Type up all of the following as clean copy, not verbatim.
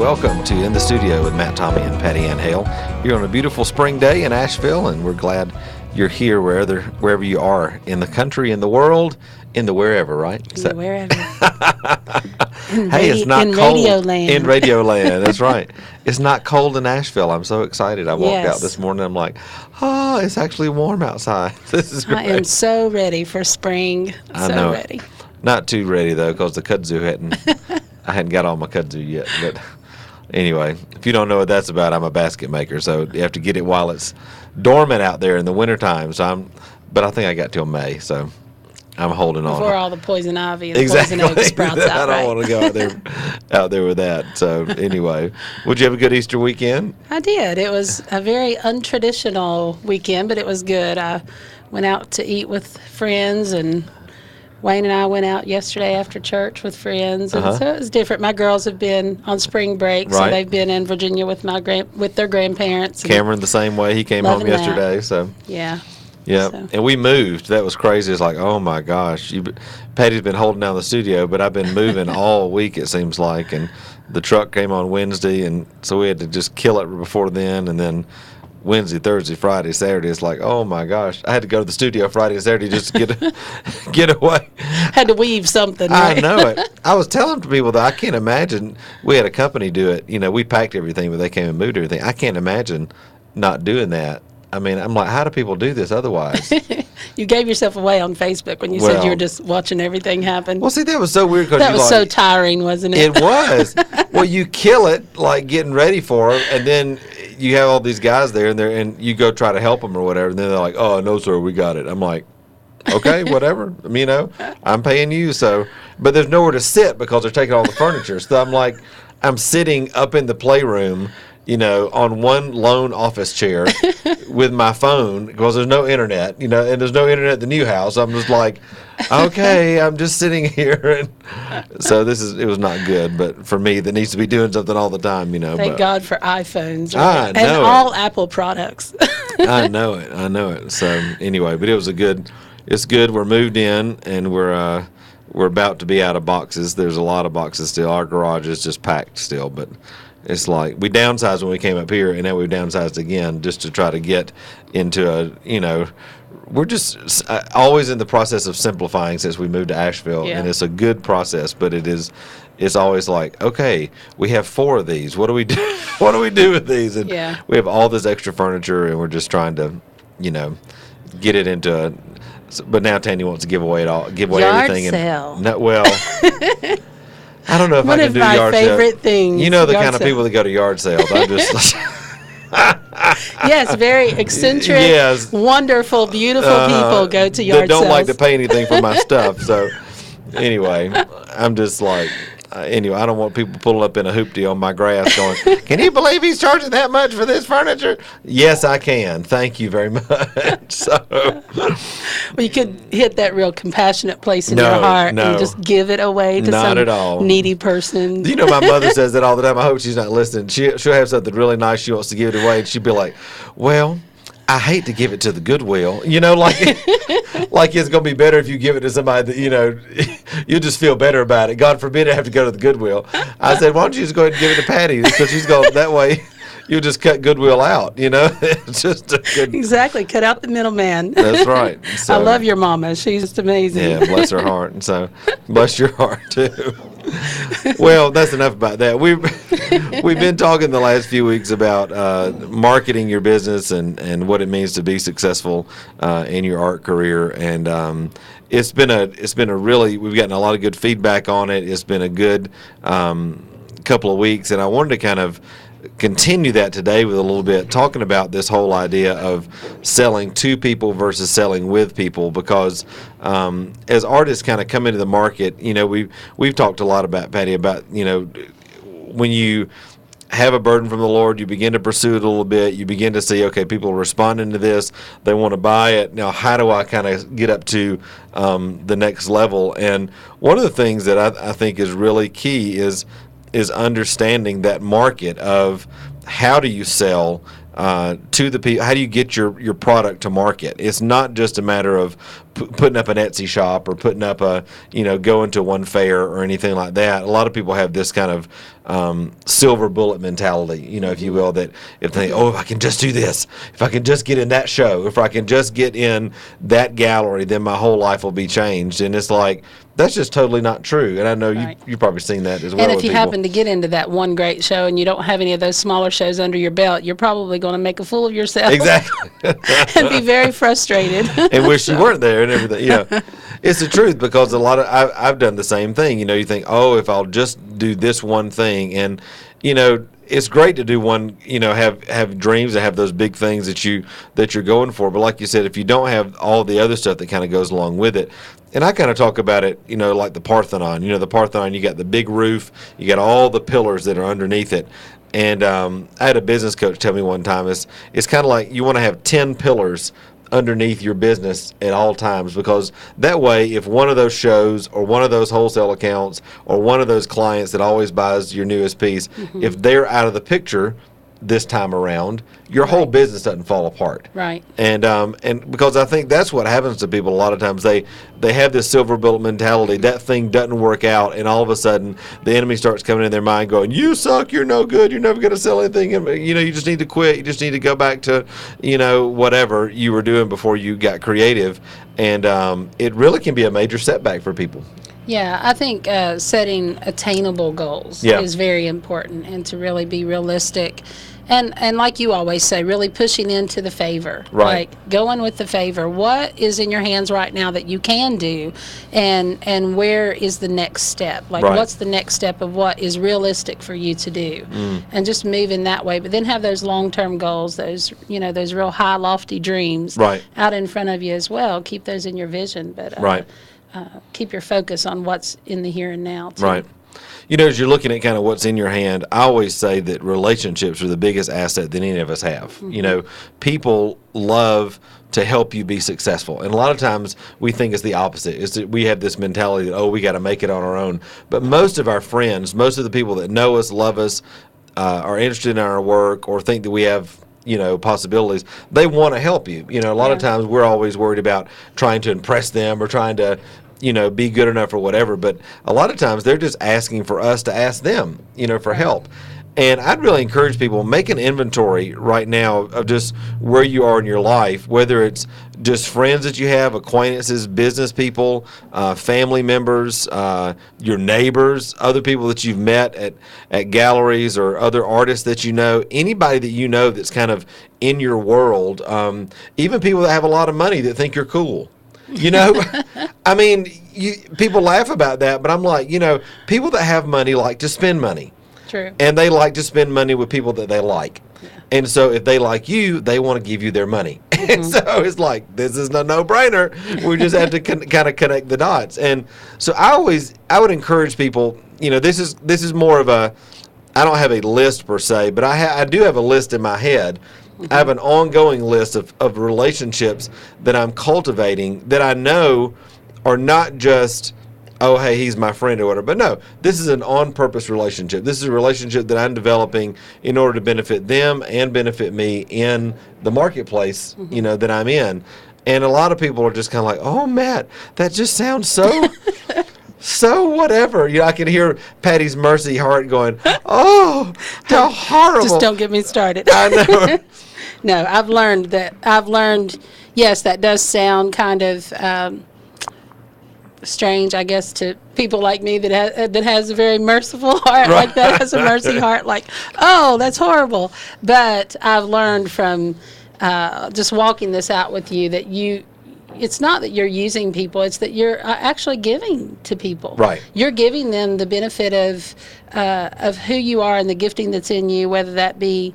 welcome to In the Studio with Matt, Tommy, and Pattie Ann Hale. Here on a beautiful spring day in Asheville, and we're glad you're here wherever you are in the country, in the world, in the wherever, right? In the wherever. Hey, it's not in cold. Radio Land. In Radio Land, that's right. It's not cold in Asheville. I'm so excited. I walked out this morning, I'm like, oh, it's actually warm outside. This is great. I am so ready for spring. I know ready. Not too ready, though, because the kudzu I hadn't got all my kudzu yet. But anyway, if you don't know what that's about, I'm a basket maker, so you have to get it while it's dormant out there in the wintertime. But I think I got till May, so I'm holding on. Before all the poison ivy and poison oak sprouts out, I don't want to go out there with that. So anyway, would you have a good Easter weekend? I did. It was a very untraditional weekend, but it was good. I went out to eat with friends, and Wayne and I went out yesterday after church with friends, and so it was different. My girls have been on spring break, so they've been in Virginia with their grandparents. Cameron the same way. He came home yesterday, so yeah. Yeah, so. And we moved. That was crazy. It's like, oh my gosh, Patty's been holding down the studio, but I've been moving all week, it seems like, and the truck came on Wednesday, and so we had to just kill it before then, and then Wednesday, Thursday, Friday, Saturday. It's like, oh my gosh, I had to go to the studio Friday and Saturday just to get away. Had to weave something. Right? I know it. I was telling people that I can't imagine. We had a company do it. You know, we packed everything, but they came and moved everything. I can't imagine not doing that. I mean, I'm like, how do people do this otherwise? You gave yourself away on Facebook when you said you were just watching everything happen. Well, see, that was so weird. That was so tiring, wasn't it? It was. Well, you kill it, like getting ready for them, and then you have all these guys there, and you go try to help them or whatever, and then they're like, oh, no, sir, we got it. I'm like, okay, whatever. You know, I'm paying you. So, but there's nowhere to sit because they're taking all the furniture. So I'm like, I'm sitting up in the playroom, you know, on one lone office chair with my phone because there's no internet, you know, and there's no internet at the new house. I'm just like, okay, I'm just sitting here. And so it was not good, but for me that needs to be doing something all the time, you know. Thank God for iPhones. And all Apple products. I know it. So anyway, but it's good. We're moved in, and we're about to be out of boxes. There's a lot of boxes still. Our garage is just packed still, but it's like we downsized when we came up here, and now we've downsized again just to try to get into we're just always in the process of simplifying since we moved to Asheville, and it's a good process, but it's always like, okay, we have 4 of these. What do we do? What do we do with these? And we have all this extra furniture, and we're just trying to, get it into but now Tandy wants to give away everything. Yard sale. I don't know if I can do yard sales. One of my favorite things. You know the kind of people that go to yard sales. I'm just yes, very eccentric, wonderful, beautiful people go to yard sales. They don't like to pay anything for my stuff. So anyway, I'm just like, I don't want people pulling up in a hoopty on my grass going, can you believe he's charging that much for this furniture? Yes, I can. Thank you very much. So, well, you could hit that real compassionate place in your heart and just give it away to some needy person. You know, my mother says that all the time. I hope she's not listening. She'll have something really nice she wants to give it away, and she'd be like, well, I hate to give it to the Goodwill, like it's going to be better if you give it to somebody that, you'll just feel better about it. God forbid I have to go to the Goodwill. I said, why don't you just go ahead and give it to Patty? Because she's going, that way you'll just cut Goodwill out, It's just a good. Exactly. Cut out the middleman. That's right. So, I love your mama. She's just amazing. Yeah, bless her heart. And so, bless your heart, too. Well, that's enough about that. We've been talking the last few weeks about marketing your business and what it means to be successful in your art career, and it's been a really, we've gotten a lot of good feedback on it. It's been a good couple of weeks, and I wanted to kind of continue that today with a little bit talking about this whole idea of selling to people versus selling with people, because as artists kind of come into the market, we've talked a lot about, Patty, about when you have a burden from the Lord, you begin to pursue it a little bit, you begin to see, okay, people are responding to this, they want to buy it, now how do I kind of get up to the next level? And one of the things that I think is really key is understanding that market of how do you sell to the people, how do you get your product to market? It's not just a matter of putting up an Etsy shop or putting up going to one fair or anything like that. A lot of people have this kind of silver bullet mentality, if you will, that if they, if I can just do this, if I can just get in that show, if I can just get in that gallery, then my whole life will be changed. And it's like, that's just totally not true. And I know you've probably seen that as well. And if with you people. happen to get into that one great show and you don't have any of those smaller shows under your belt, you're probably going to make a fool of yourself. Exactly. And be very frustrated. And wish you weren't there and everything. It's the truth, because a lot of I've done the same thing. You think, if I'll just do this one thing, and it's great to do one. Have dreams and have those big things that you're going for. But like you said, if you don't have all the other stuff that kind of goes along with it. And I kind of talk about it, like the Parthenon. The Parthenon, you got the big roof, you got all the pillars that are underneath it. And I had a business coach tell me one time, it's kind of like you want to have 10 pillars underneath your business at all times, because that way, if one of those shows or one of those wholesale accounts or one of those clients that always buys your newest piece, if they're out of the picture this time around, your whole business doesn't fall apart. Right. And because I think that's what happens to people a lot of times. They have this silver bullet mentality. That thing doesn't work out, and all of a sudden the enemy starts coming in their mind going, you suck, you're no good, you're never going to sell anything, you just need to quit, you just need to go back to whatever you were doing before you got creative. And it really can be a major setback for people. Yeah, I think setting attainable goals is very important, and to really be realistic. And like you always say, really pushing into the favor. Right. Like going with the favor. What is in your hands right now that you can do, and where is the next step? Like what's the next step of what is realistic for you to do? And just move in that way. But then have those long-term goals, those real high, lofty dreams out in front of you as well. Keep those in your vision. But keep your focus on what's in the here and now, too. Right. As you're looking at kind of what's in your hand, I always say that relationships are the biggest asset that any of us have. People love to help you be successful. And a lot of times we think it's the opposite. Is that we have this mentality that, we got to make it on our own. But most of our friends, most of the people that know us, love us, are interested in our work, or think that we have possibilities, they want to help you. A lot of times we're always worried about trying to impress them or trying to be good enough or whatever. But a lot of times they're just asking for us to ask them, for help. And I'd really encourage people, make an inventory right now of just where you are in your life, whether it's just friends that you have, acquaintances, business people, family members, your neighbors, other people that you've met at galleries, or other artists that anybody that that's kind of in your world, even people that have a lot of money that think you're cool. I mean, people laugh about that, but I'm like, people that have money like to spend money. True. And they like to spend money with people that they like. Yeah. And so if they like you, they want to give you their money. And so it's like, this is a no-brainer. We just have to kind of connect the dots. And so I would encourage people, this is more of I don't have a list per se, but I do have a list in my head. I have an ongoing list of relationships that I'm cultivating that I know are not just, oh, hey, he's my friend or whatever. But no, this is an on-purpose relationship. This is a relationship that I'm developing in order to benefit them and benefit me in the marketplace, that I'm in. And a lot of people are just kind of like, oh, Matt, that just sounds so... so whatever. I can hear Patty's mercy heart going, oh, how horrible. Just don't get me started. I know. No, I've learned, yes, that does sound kind of strange, I guess, to people like me that has a very merciful heart, like that has a mercy heart, like, oh, that's horrible. But I've learned from just walking this out with you that it's not that you're using people, it's that you're actually giving to people. Right. You're giving them the benefit of who you are and the gifting that's in you, whether that be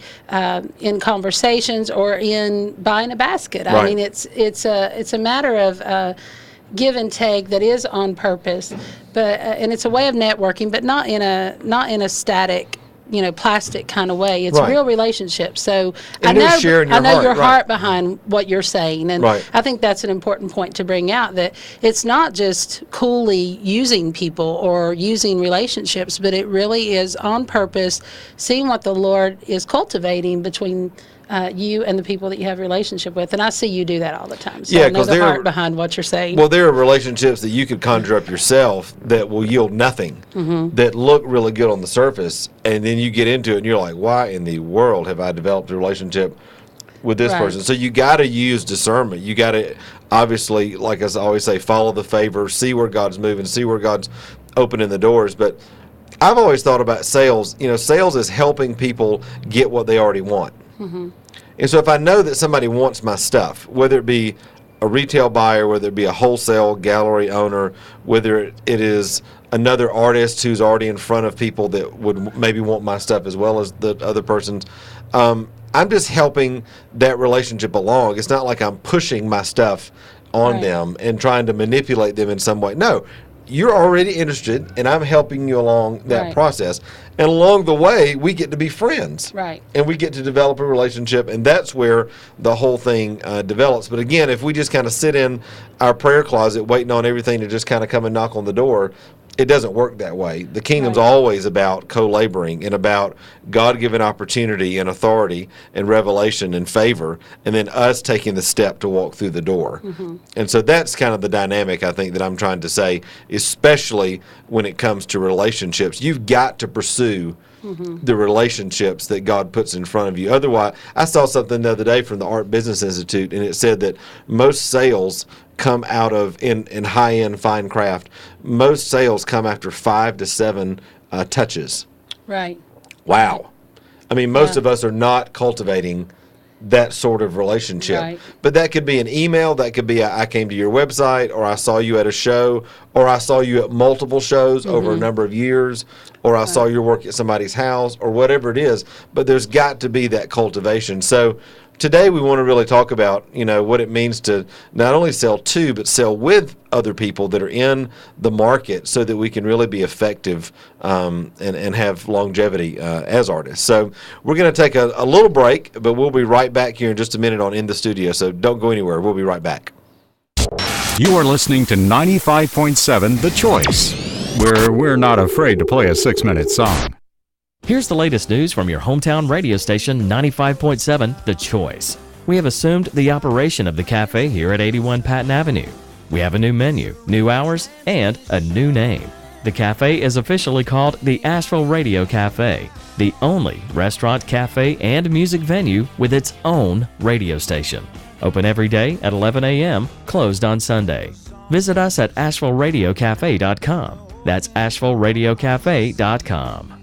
in conversations or in buying a basket. Right. I mean, it's a matter of give and take that is on purpose, but and it's a way of networking, but not in a static, plastic kind of way. It's real relationships. So I know your heart behind what you're saying, and I think that's an important point to bring out, that it's not just coolly using people or using relationships, but it really is on purpose, seeing what the Lord is cultivating between you and the people that you have a relationship with. And I see you do that all the time. So Yeah, I know 'cause the they're- heart behind what you're saying. Well, there are relationships that you could conjure up yourself that will yield nothing, that look really good on the surface, and then you get into it and you're like, why in the world have I developed a relationship with this Right. person? So you got to use discernment. You got to, obviously, like I always say, follow the favor, see where God's moving, see where God's opening the doors. But I've always thought about sales. Sales is helping people get what they already want. And so if I know that somebody wants my stuff, whether it be a retail buyer, whether it be a wholesale gallery owner, whether it is another artist who's already in front of people that would maybe want my stuff as well as the other person's, I'm just helping that relationship along. It's not like I'm pushing my stuff on Right. them and trying to manipulate them in some way. No, you're already interested, and I'm helping you along that Right. process. And along the way, we get to be friends. Right. And we get to develop a relationship, and that's where the whole thing develops. But again, if we just kind of sit in our prayer closet waiting on everything to just kind of come and knock on the door, it doesn't work that way. The kingdom's Right. always about co-laboring and about God-given opportunity and authority and revelation and favor, and then us taking the step to walk through the door. And so that's kind of the dynamic, I think, that I'm trying to say, especially when it comes to relationships. You've got to pursue the relationships that God puts in front of you. Otherwise, I saw something the other day from the Art Business Institute, and it said that most sales come out of, in high-end fine craft, most sales come after 5 to 7 touches. Right. Wow. I mean, most Yeah. of us are not cultivating that sort of relationship. Right. But that could be an email, that could be I came to your website, or I saw you at a show, or I saw you at multiple shows over a number of years, or I saw your work at somebody's house, or whatever it is. But there's got to be that cultivation. So today we want to really talk about, what it means to not only sell to, but sell with other people that are in the market, so that we can really be effective and have longevity as artists. So we're going to take a little break, but we'll be right back here in just a minute on In the Studio. So don't go anywhere. We'll be right back. You are listening to 95.7 The Choice, where we're not afraid to play a 6-minute song. Here's the latest news from your hometown radio station, 95.7 The Choice. We have assumed the operation of the cafe here at 81 Patton Avenue. We have a new menu, new hours, and a new name. The cafe is officially called the Asheville Radio Cafe, the only restaurant, cafe, and music venue with its own radio station. Open every day at 11 a.m., closed on Sunday. Visit us at AshevilleRadioCafe.com. That's AshevilleRadioCafe.com.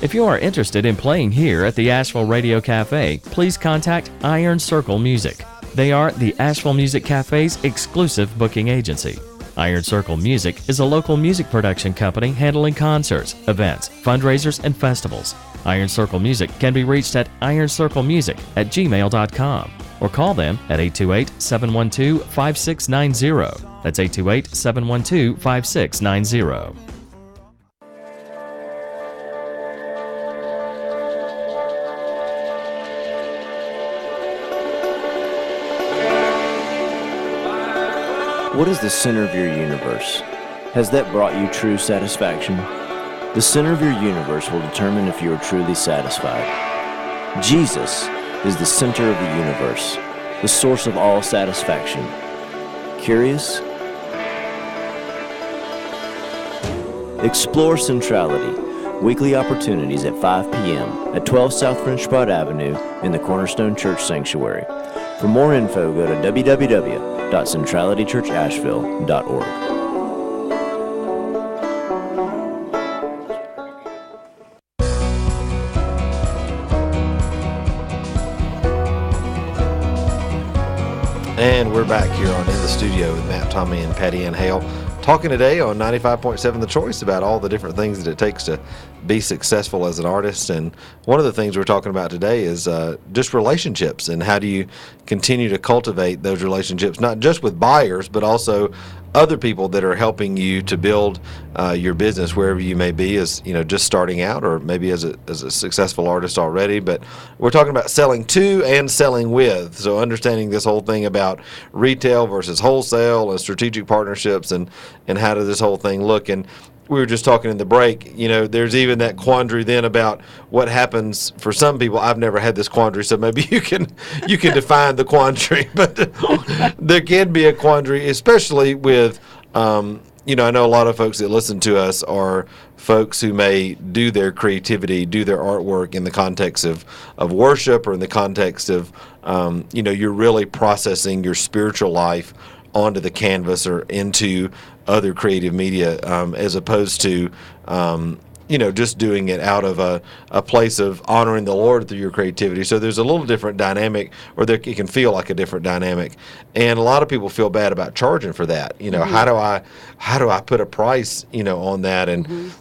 If you are interested in playing here at the Asheville Radio Cafe, please contact Iron Circle Music. They are the Asheville Music Cafe's exclusive booking agency. Iron Circle Music is a local music production company handling concerts, events, fundraisers, and festivals. Iron Circle Music can be reached at ironcirclemusic@gmail.com or call them at 828-712-5690. That's 828-712-5690. What is the center of your universe? Has that brought you true satisfaction? The center of your universe will determine if you are truly satisfied. Jesus is the center of the universe, the source of all satisfaction. Curious? Explore Centrality, weekly opportunities at 5 p.m. at 12 South French Broad Avenue in the Cornerstone Church Sanctuary. For more info, go to www.centralitychurchasheville.org. And we're back here on In the Studio with Matt, Tommy, and Patty Ann Hale, talking today on 95.7 The Choice about all the different things that it takes to be successful as an artist. And one of the things we're talking about today is just relationships, and how do you continue to cultivate those relationships, not just with buyers, but also other people that are helping you to build your business wherever you may be, as just starting out, or maybe as a successful artist already. But we're talking about selling to and selling with, so understanding this whole thing about retail versus wholesale and strategic partnerships, and how does this whole thing look. And we were just talking in the break, there's even that quandary then about what happens for some people. I've never had this quandary, so maybe you can define the quandary. But there can be a quandary, especially with, I know a lot of folks that listen to us are folks who may do their creativity, do their artwork in the context of worship, or in the context of, you're really processing your spiritual life onto the canvas or into other creative media, as opposed to just doing it out of a place of honoring the Lord through your creativity. So there's a little different dynamic, or it can feel like a different dynamic, and a lot of people feel bad about charging for that. How do I put a price on that? And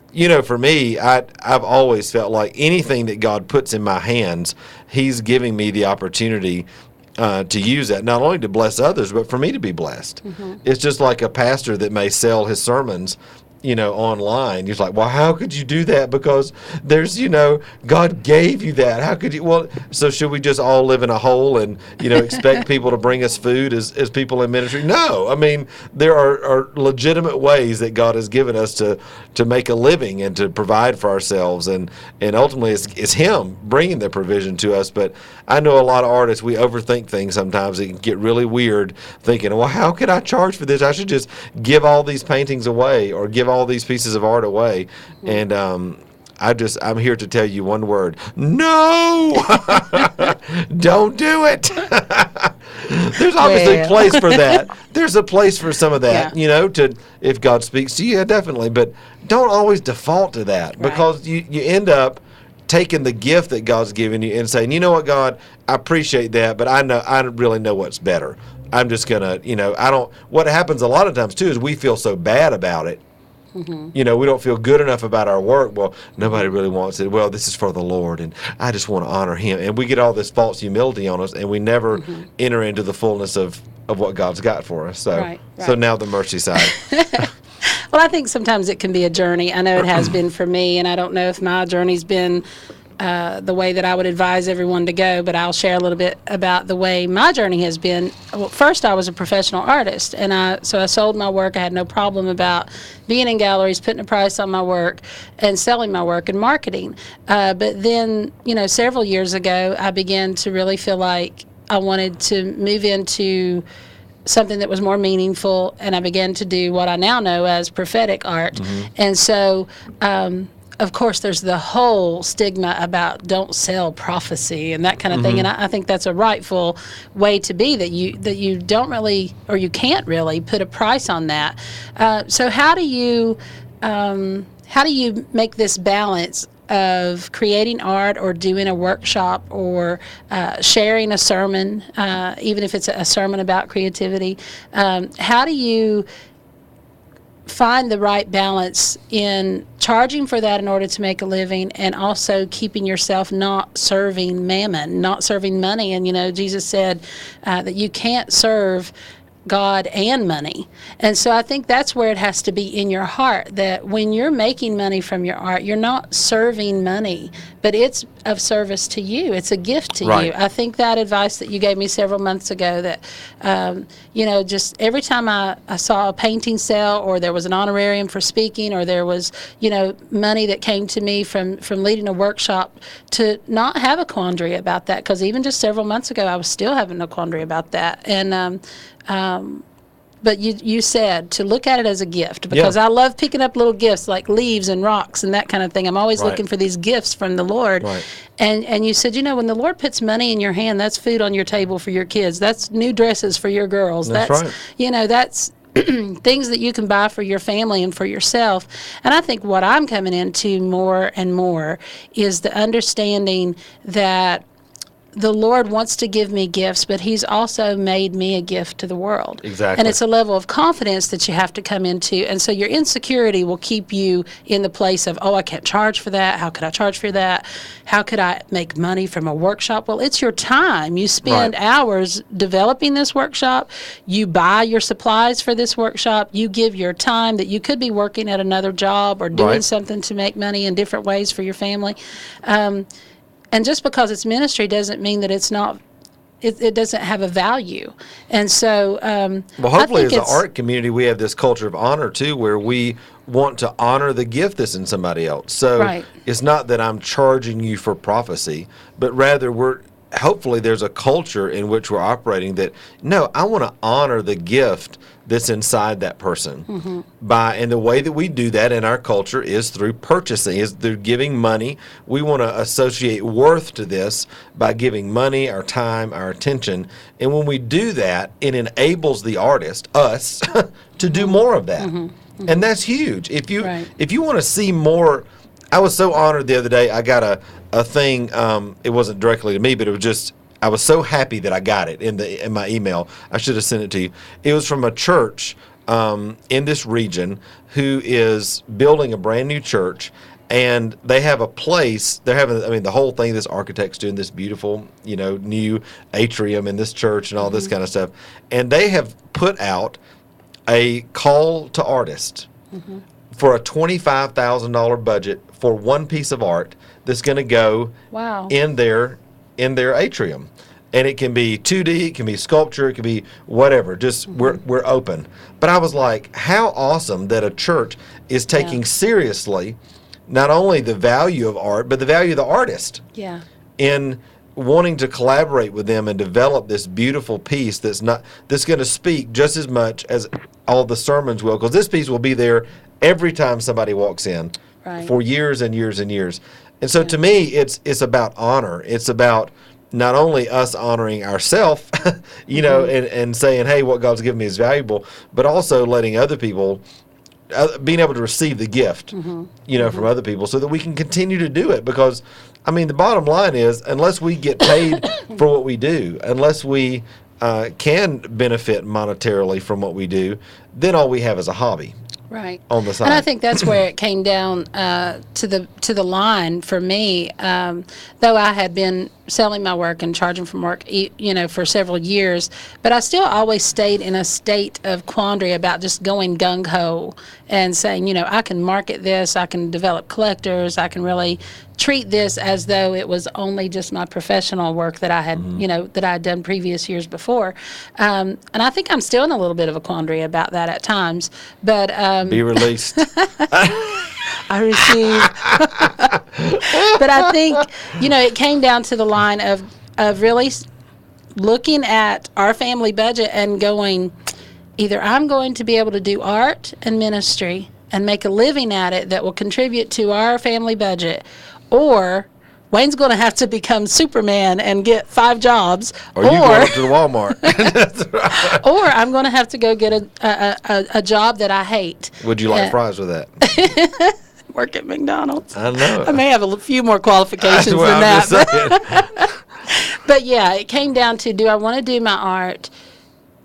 for me, I've always felt like anything that God puts in my hands, He's giving me the opportunity to use that, not only to bless others, but for me to be blessed. It's just like a pastor that may sell his sermons online. He's like, well, how could you do that? Because there's, God gave you that. How could you? Well, so should we just all live in a hole and, expect people to bring us food as people in ministry? No. I mean, there are legitimate ways that God has given us to make a living and to provide for ourselves. And ultimately it's Him bringing the provision to us. But I know a lot of artists, we overthink things sometimes. It can get really weird thinking, well, how could I charge for this? I should just give all these paintings away, or give all these pieces of art away. And I'm here to tell you one word: no. Don't do it. There's obviously a place for that. There's a place for some of that, to, if God speaks to you, yeah, definitely, but don't always default to that, because you end up taking the gift that God's given you and saying, you know what, God, I appreciate that, but I really know what's better. I'm just gonna, what happens a lot of times too is we feel so bad about it. We don't feel good enough about our work. Well, nobody really wants it. Well, this is for the Lord, and I just want to honor Him. And we get all this false humility on us, and we never enter into the fullness of what God's got for us. So, so now the mercy side. Well, I think sometimes it can be a journey. I know it has been for me, and I don't know if my journey's been the way that I would advise everyone to go, but I'll share a little bit about the way my journey has been. Well, first, I was a professional artist, and so I sold my work. I had no problem about being in galleries, putting a price on my work, and selling my work and marketing. But then, several years ago, I began to really feel like I wanted to move into something that was more meaningful, and I began to do what I now know as prophetic art. And so, of course, there's the whole stigma about don't sell prophecy and that kind of thing, and I think that's a rightful way to be, that you don't really, or you can't really put a price on that. So how do you make this balance of creating art, or doing a workshop, or sharing a sermon, even if it's a sermon about creativity? How do you find the right balance in charging for that in order to make a living, and also keeping yourself not serving mammon, not serving money? And Jesus said that you can't serve God and money. And so I think that's where it has to be in your heart, that when you're making money from your art, you're not serving money, but it's of service to you. It's a gift to you. I think that advice that you gave me several months ago, that, just every time I saw a painting sell, or there was an honorarium for speaking, or there was, money that came to me from leading a workshop, to not have a quandary about that, because even just several months ago, I was still having a quandary about that. And, but you said to look at it as a gift, because I love picking up little gifts like leaves and rocks and that kind of thing. I'm always looking for these gifts from the Lord. And you said, when the Lord puts money in your hand, that's food on your table for your kids. That's new dresses for your girls. That's that's things that you can buy for your family and for yourself. And I think what I'm coming into more and more is the understanding that the Lord wants to give me gifts, but He's also made me a gift to the world. Exactly. And it's a level of confidence that you have to come into. And so your insecurity will keep you in the place of, I can't charge for that. How could I charge for that? How could I make money from a workshop? Well, it's your time. You spend hours developing this workshop. You buy your supplies for this workshop. You give your time that you could be working at another job, or doing something to make money in different ways for your family. And just because it's ministry doesn't mean that it's not it doesn't have a value. And so, well, hopefully, I as think an art community, we have this culture of honor too, where we want to honor the gift that's in somebody else. So Right. it's not that I'm charging you for prophecy, but rather hopefully there's a culture in which we're operating that, no, I want to honor the gift that's inside that person. And the way that we do that in our culture is through purchasing, is through giving money. We want to associate worth to this by giving money, our time, our attention. And when we do that, it enables the artist, us, to do more of that. And that's huge. If you want to see more, I was so honored the other day. I got a thing. It wasn't directly to me, but it was just, I was so happy that I got it in my email. I should have sent it to you. It was from a church in this region who is building a brand new church, and they have a place. They're having, I mean, the whole thing. This architect's doing this beautiful, new atrium in this church and all this kind of stuff. And they have put out a call to artists for a $25,000 budget for one piece of art that's going to go wow. in their atrium. And it can be 2D, it can be sculpture, it can be whatever. Just we're open. But I was like, how awesome that a church is taking seriously not only the value of art, but the value of the artist. Yeah. In wanting to collaborate with them and develop this beautiful piece that's going to speak just as much as all the sermons will, because this piece will be there every time somebody walks in for years and years and years. And so to me, it's about honor. It's about not only us honoring ourselves, and saying, hey, what God's given me is valuable, but also letting other people, being able to receive the gift, from other people, so that we can continue to do it. Because, I mean, the bottom line is, unless we get paid for what we do, unless we can benefit monetarily from what we do, then all we have is a hobby. Right. On the side. And I think that's where it came down to the line for me. Though I had been selling my work and charging from work, for several years, but I still always stayed in a state of quandary about just going gung ho and saying, I can market this, I can develop collectors, I can really treat this as though it was only just my professional work that I had, that I had done previous years before. And I think I'm still in a little bit of a quandary about that at times. But be released. I receive. But I think, it came down to the line of really looking at our family budget and going, either I'm going to be able to do art and ministry and make a living at it that will contribute to our family budget, or Wayne's going to have to become Superman and get 5 jobs. Or you going up to the Walmart. That's right. Or I'm going to have to go get a job that I hate. Would you like fries with that? Work at McDonald's. I know. I may have a few more qualifications than that. But yeah, it came down to, do I want to do my art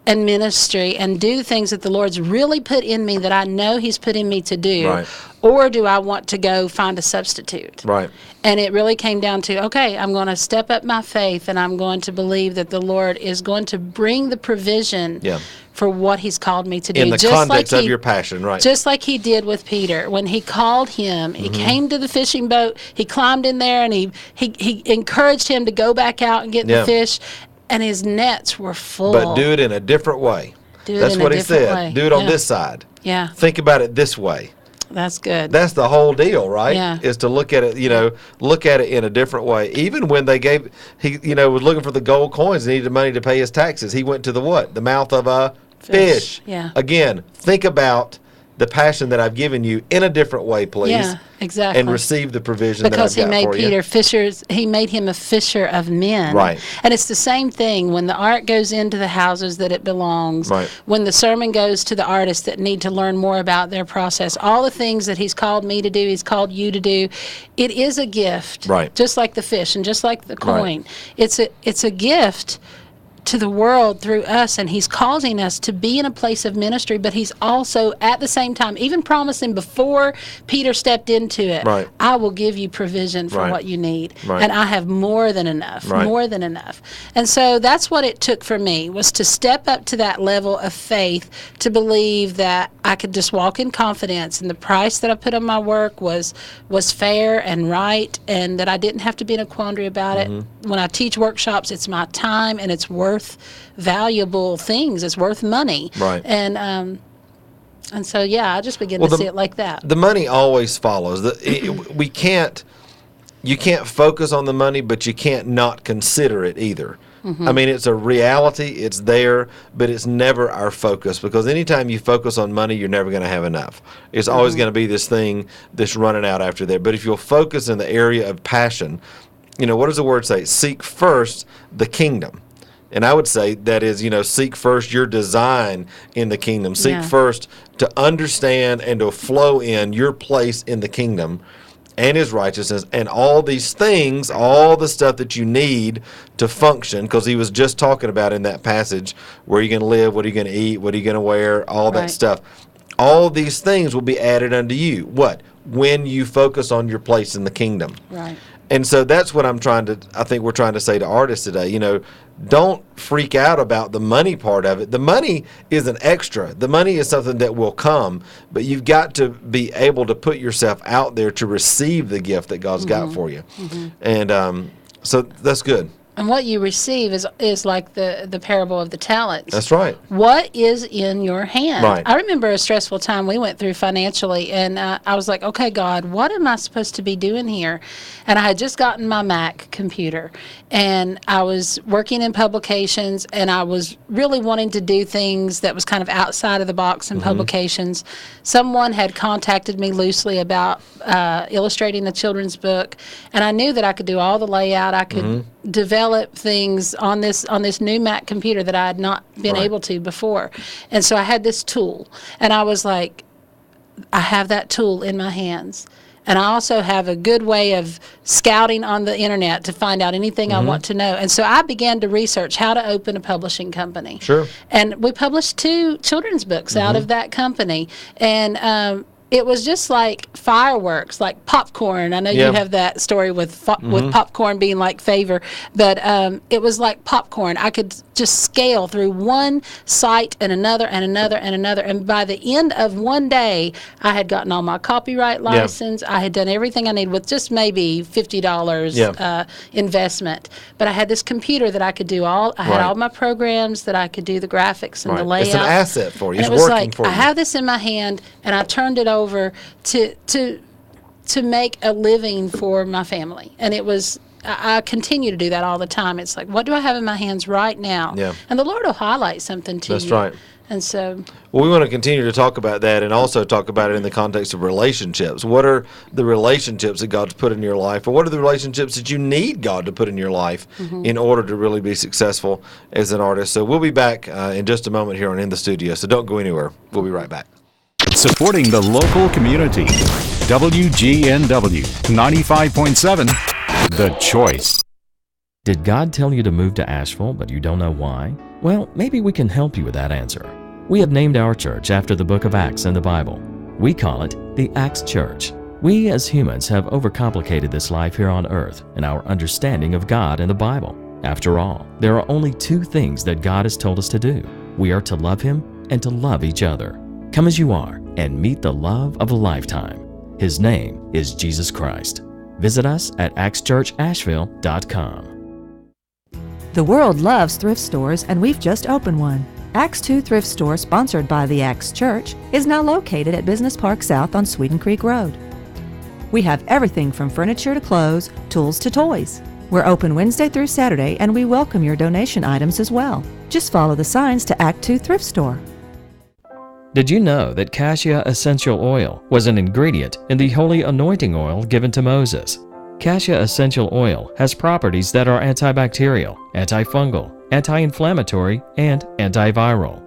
and ministry and do things that the Lord's really put in me that I know He's put in me to do? Right. Or do I want to go find a substitute? Right. And it really came down to, okay, I'm going to step up my faith and I'm going to believe that the Lord is going to bring the provision for what He's called me to do. In the context of your passion, right. Just like He did with Peter. When He called him, He came to the fishing boat, He climbed in there, and he encouraged him to go back out and get the fish, and his nets were full. But do it in a different way. That's what He said. Way. Do it on this sid. Yeah. Think about it this way. That's good. That's the whole deal, right? Yeah. Is to look at it, look at it in a different way. Even when he was looking for the gold coins and needed money to pay his taxes, he went to the mouth of a fish. Yeah. Again, think about the passion that I've given you in a different way, please. Yeah, exactly. And receive the provision because that I've got for you. Because He made Peter fishers. He made him a fisher of men. Right. And it's the same thing when the art goes into the houses that it belongs. Right. When the sermon goes to the artists that need to learn more about their process. All the things that He's called me to do, He's called you to do. It is a gift. Right. Just like the fish and just like the coin. Right. It's a gift to the world through us, and he's causing us to be in a place of ministry, but he's also at the same time even promising before Peter stepped into it, Right. I will give you provision for Right. what you need, Right. and I have more than enough, Right. more than enough. And so that's what it took for me, was to step up to that level of faith, to believe that I could just walk in confidence, and the price that I put on my work was fair and right, and that I didn't have to be in a quandary about it. When I teach workshops, it's my time, and it's worth valuable things. It's worth money. Right. And so, yeah, I just began to see it like that. The money always follows. You can't focus on the money, but you can't not consider it either. I mean, it's a reality. It's there, but it's never our focus, because anytime you focus on money, you're never going to have enough. It's always going to be this thing that's running out after there. But if you'll focus in the area of passion, what does the word say? Seek first the kingdom. And I would say that is, seek first your design in the kingdom. Seek first to understand and to flow in your place in the kingdom and his righteousness, and all these things, all the stuff that you need to function, because he was just talking about in that passage, where you're going to live, what are you going to eat, what are you going to wear, all that stuff. All these things will be added unto you. What? When you focus on your place in the kingdom. Right. And so that's what I think we're trying to say to artists today. Don't freak out about the money part of it. The money is an extra. The money is something that will come, but you've got to be able to put yourself out there to receive the gift that God's got for you. And so that's good. And what you receive is like the parable of the talents. That's right. What is in your hand? Right. I remember a stressful time we went through financially, and I was like, okay, God, what am I supposed to be doing here? And I had just gotten my Mac computer, and I was working in publications, and I was really wanting to do things that was kind of outside of the box in publications. Someone had contacted me loosely about illustrating a children's book, and I knew that I could do all the layout. I could develop things on this new Mac computer that I had not been able to before. And so I had this tool, and I was like, I have that tool in my hands. And I also have a good way of scouting on the internet to find out anything I want to know. And so I began to research how to open a publishing company. Sure. And we published 2 children's books out of that company. And it was just like fireworks, like popcorn. I know you have that story with popcorn being like favor, but it was like popcorn. I could just scale through one site and another and another and another. And by the end of one day, I had gotten all my copyright license. I had done everything I needed with just maybe $50 investment. But I had this computer that I could do I had all my programs that I could do the graphics and the layout. It's an asset for you. And It's it was working like, for you. I have this in my hand, and I turned it over to make a living for my family. And it was, I continue to do that all the time. It's like, what do I have in my hands right now? Yeah. And the Lord will highlight something to you. That's right. And so, Well, we want to continue to talk about that, and also talk about it in the context of relationships. What are the relationships that God's put in your life, or what are the relationships that you need God to put in your life in order to really be successful as an artist? So we'll be back in just a moment here on In the Studio, so don't go anywhere. We'll be right back. Supporting the local community. WGNW 95.7, The Choice. Did God tell you to move to Asheville, but you don't know why? Well, maybe we can help you with that answer. We have named our church after the book of Acts in the Bible. We call it the Acts Church. We as humans have overcomplicated this life here on earth in our understanding of God and the Bible. After all, there are only 2 things that God has told us to do. We are to love Him and to love each other. Come as you are and meet the love of a lifetime. His name is Jesus Christ. Visit us at actschurchasheville.com. The world loves thrift stores, and we've just opened one. Acts 2 Thrift Store, sponsored by the Acts Church, is now located at Business Park South on Sweden Creek Road. We have everything from furniture to clothes, tools to toys. We're open Wednesday through Saturday, and we welcome your donation items as well. Just follow the signs to Act 2 Thrift Store. Did you know that cassia essential oil was an ingredient in the holy anointing oil given to Moses? Cassia essential oil has properties that are antibacterial, antifungal, anti-inflammatory, and antiviral.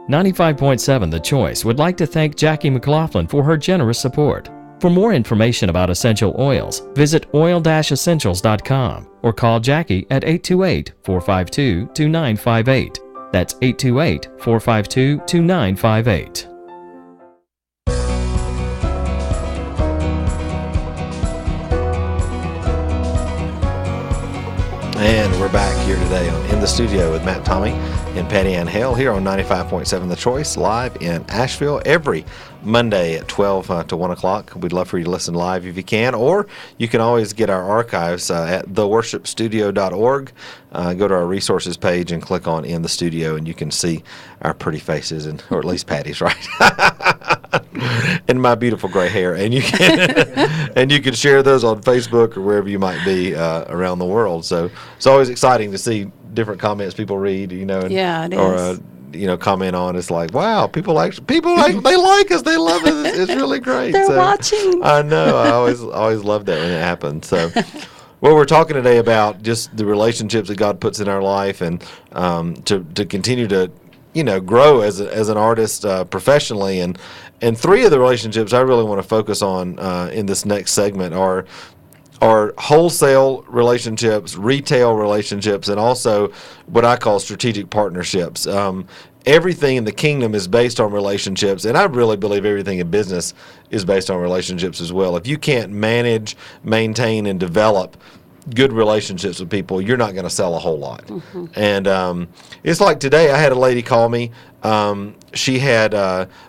95.7 The Choice would like to thank Jackie McLaughlin for her generous support. For more information about essential oils, visit oil-essentials.com or call Jackie at 828-452-2958. That's 828-452-2958. And we're back here today in the studio with Matt, Tommy, and Patty Ann Hale here on 95.7 The Choice, live in Asheville every Monday at 12 to 1 o'clock. We'd love for you to listen live if you can, or you can always get our archives at theworshipstudio.org. Go to our resources page and click on In the Studio, and you can see our pretty faces, or at least Patty's, right? And my beautiful gray hair. And you can and you can share those on Facebook or wherever you might be around the world. So it's always exciting to see different comments people read, and, Yeah, it or is. comment on. It's like, wow, people like they like us, they love us. It's really great. They're watching. I know. I always love that when it happens. So. Well, we're talking today about just the relationships that God puts in our life, and to continue to, grow as an artist professionally. And three of the relationships I really want to focus on in this next segment are wholesale relationships, retail relationships, and also what I call strategic partnerships. Everything in the kingdom is based on relationships, and I really believe everything in business is based on relationships as well. If you can't manage, maintain, and develop good relationships with people, you're not going to sell a whole lot. Mm-hmm. And it's like today, I had a lady call me. She had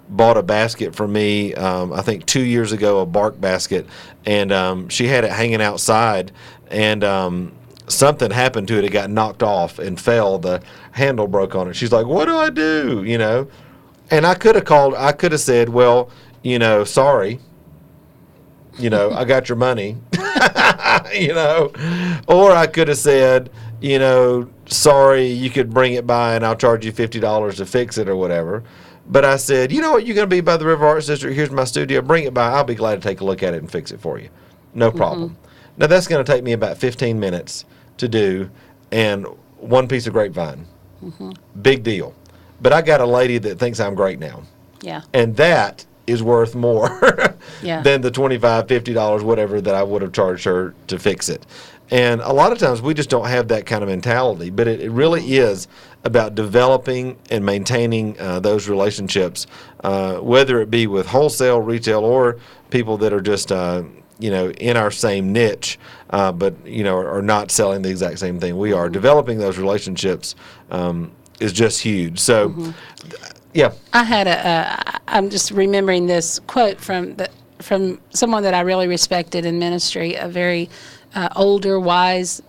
bought a basket for me, I think 2 years ago, a bark basket, and she had it hanging outside, and something happened to it. It got knocked off and fell. The handle broke on it. She's like, "What do I do?" And I could have said, "Well, sorry. I got your money." Or I could have said, "Sorry, you could bring it by and I'll charge you $50 to fix it," or whatever. But I said, "You know what? You're going to be by the River Arts District. Here's my studio. Bring it by. I'll be glad to take a look at it and fix it for you. No problem." Mm-hmm. Now, that's going to take me about 15 minutes to do, and one piece of grapevine. Mm-hmm. Big deal. But I got a lady that thinks I'm great now. Yeah. And that is worth more yeah. than the $25, $50, whatever that I would have charged her to fix it. And a lot of times we just don't have that kind of mentality, but it really is about developing and maintaining those relationships, whether it be with wholesale, retail, or people that are just in our same niche, but are not selling the exact same thing we are. Developing those relationships is just huge. So, yeah. I had I'm just remembering this quote from someone that I really respected in ministry, a very older, wiser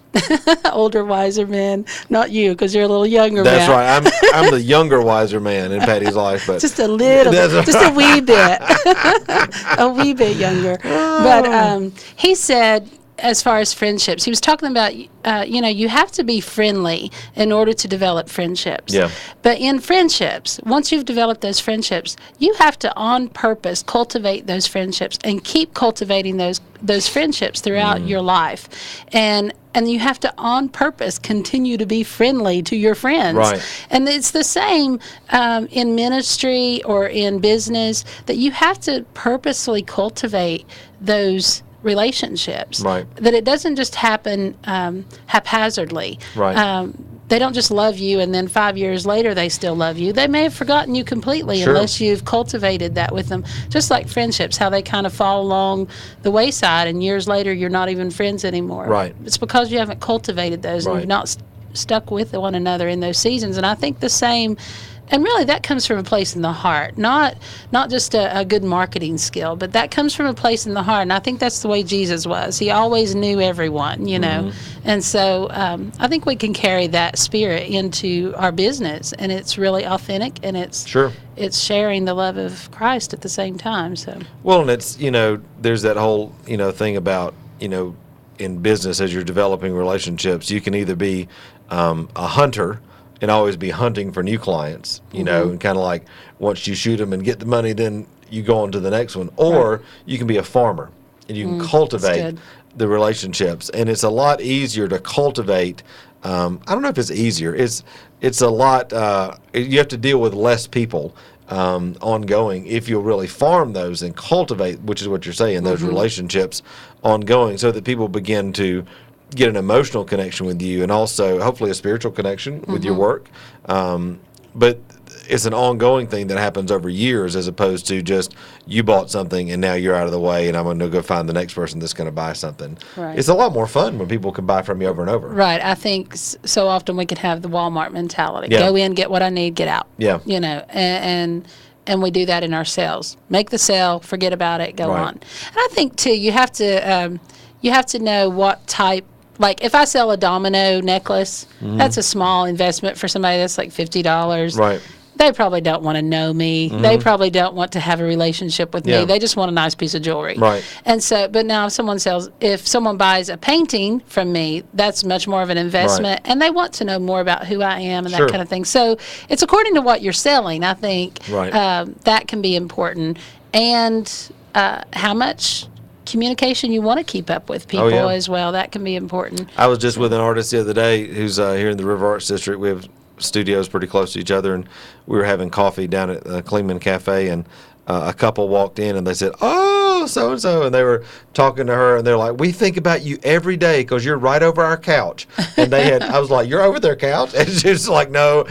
man. Not you, because you're a little younger. That's Matt. right. I'm the younger, wiser man in Patty's life, but just a little, just a wee bit, a wee bit younger. But he said, as far as friendships, he was talking about, you have to be friendly in order to develop friendships. Yeah. But in friendships, once you've developed those friendships, you have to on purpose cultivate those friendships and keep cultivating those friendships throughout your life. And you have to on purpose continue to be friendly to your friends. Right. And it's the same in ministry or in business, that you have to purposely cultivate those relationships. Right. That it doesn't just happen haphazardly. Right. They don't just love you and then 5 years later they still love you. They may have forgotten you completely Sure. unless you've cultivated that with them. Just like friendships, how they kind of fall along the wayside and years later you're not even friends anymore. Right. It's because you haven't cultivated those and Right. you've not stuck with one another in those seasons. And I think the same. And really, that comes from a place in the heart, not just a good marketing skill, but that comes from a place in the heart. And I think that's the way Jesus was. He always knew everyone, Mm-hmm. And so I think we can carry that spirit into our business, and it's really authentic, and it's sharing the love of Christ at the same time. So well, and it's there's that whole thing about in business, as you're developing relationships, you can either be a hunter and always be hunting for new clients, and kind of like once you shoot them and get the money, then you go on to the next one. Or you can be a farmer and you can cultivate the relationships. And it's a lot easier to cultivate. I don't know if it's easier. It's a lot, you have to deal with less people ongoing if you'll really farm those and cultivate, which is what you're saying, those relationships ongoing, so that people begin to get an emotional connection with you and also hopefully a spiritual connection with your work. But it's an ongoing thing that happens over years, as opposed to just you bought something and now you're out of the way and I'm going to go find the next person that's going to buy something. Right. It's a lot more fun when people can buy from you over and over. Right. I think so often we could have the Walmart mentality. Yeah. Go in, get what I need, get out. Yeah. You know, and we do that in our sales. Make the sale, forget about it, go Right. on. And I think too, you have to know what type. Like if I sell a domino necklace, that's a small investment for somebody. That's like $50. Right. They probably don't want to know me. They probably don't want to have a relationship with Yeah. me. They just want a nice piece of jewelry. Right. And so, but now if someone buys a painting from me, that's much more of an investment, and they want to know more about who I am and Sure. that kind of thing. So it's according to what you're selling. I think Right. that can be important, and how much communication you want to keep up with people yeah. as well. That can be important. I was just with an artist the other day who's here in the River Arts District. We have studios pretty close to each other, and we were having coffee down at Klingman Cafe, and a couple walked in and they said, "Oh, so and so," and they were talking to her, and they're like, "We think about you every day because you're right over our couch." And I was like, "You're over their couch?" And she's like, "No,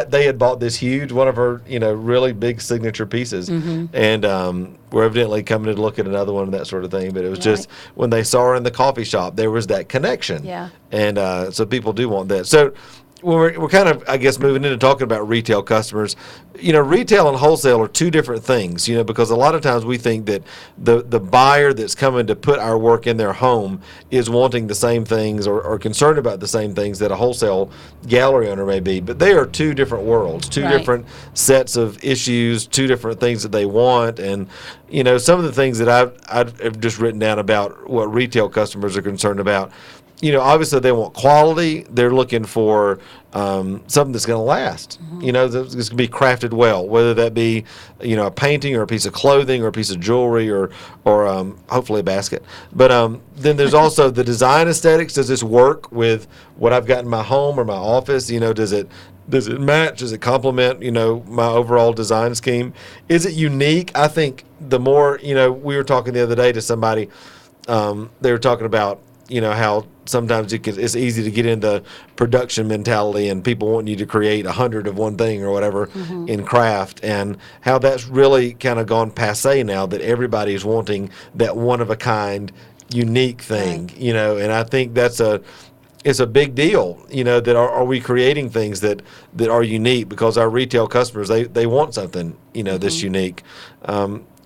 they had bought this huge one of her, really big signature pieces, and we're evidently coming to look at another one and that sort of thing." But it was just when they saw her in the coffee shop, there was that connection. Yeah. And so people do want that. So when we're kind of, I guess, moving into talking about retail customers, retail and wholesale are two different things, because a lot of times we think that the buyer that's coming to put our work in their home is wanting the same things or concerned about the same things that a wholesale gallery owner may be. But they are two different worlds, two Right. different sets of issues, two different things that they want. And, some of the things that I've just written down about what retail customers are concerned about, obviously they want quality. They're looking for something that's going to last. That's going to be crafted well, whether that be, a painting or a piece of clothing or a piece of jewelry or hopefully a basket. But then there's also the design aesthetics. Does this work with what I've got in my home or my office? Does it match? Does it complement, my overall design scheme? Is it unique? I think the more, we were talking the other day to somebody, they were talking about, how sometimes it's easy to get into production mentality and people want you to create 100 of one thing or whatever in craft, and how that's really kind of gone passe now, that everybody's wanting that one of a kind, unique thing, Right. And I think it's a big deal, that are we creating things that are unique, because our retail customers, they want something, that's unique.